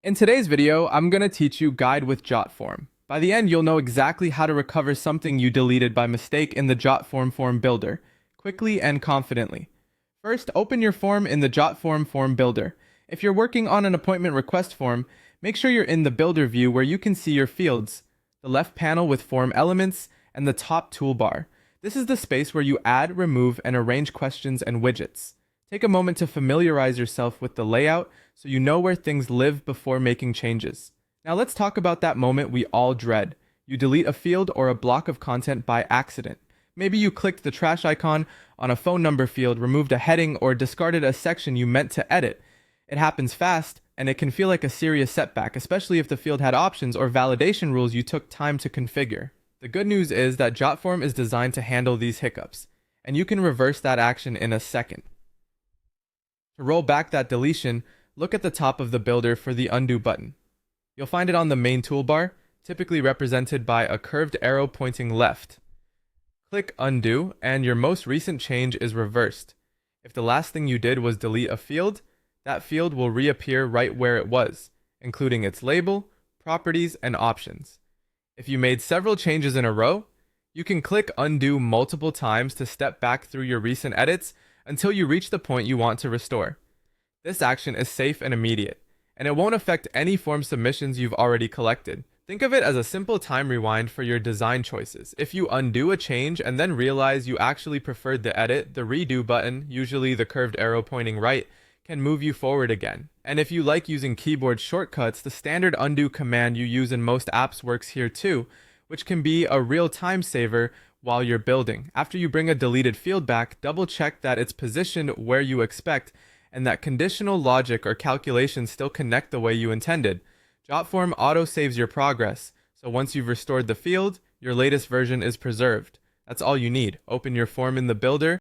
In today's video, I'm going to teach you Guide with Jotform. By the end, you'll know exactly how to recover something you deleted by mistake in the Jotform form builder, quickly and confidently. First, open your form in the Jotform form builder. If you're working on an appointment request form, make sure you're in the builder view where you can see your fields, the left panel with form elements, and the top toolbar. This is the space where you add, remove, and arrange questions and widgets. Take a moment to familiarize yourself with the layout so you know where things live before making changes. Now let's talk about that moment we all dread. You delete a field or a block of content by accident. Maybe you clicked the trash icon on a phone number field, removed a heading, or discarded a section you meant to edit. It happens fast, and it can feel like a serious setback, especially if the field had options or validation rules you took time to configure. The good news is that Jotform is designed to handle these hiccups, and you can reverse that action in a second. To roll back that deletion, look at the top of the builder for the Undo button. You'll find it on the main toolbar, typically represented by a curved arrow pointing left. Click Undo, and your most recent change is reversed. If the last thing you did was delete a field, that field will reappear right where it was, including its label, properties, and options. If you made several changes in a row, you can click Undo multiple times to step back through your recent edits until you reach the point you want to restore. This action is safe and immediate, and it won't affect any form submissions you've already collected. Think of it as a simple time rewind for your design choices. If you undo a change and then realize you actually preferred the edit, the redo button, usually the curved arrow pointing right, can move you forward again. And if you like using keyboard shortcuts, the standard undo command you use in most apps works here too, which can be a real time saver while you're building. After you bring a deleted field back, double check that it's positioned where you expect and that conditional logic or calculations still connect the way you intended. Jotform auto-saves your progress, so once you've restored the field, your latest version is preserved. That's all you need. Open your form in the builder,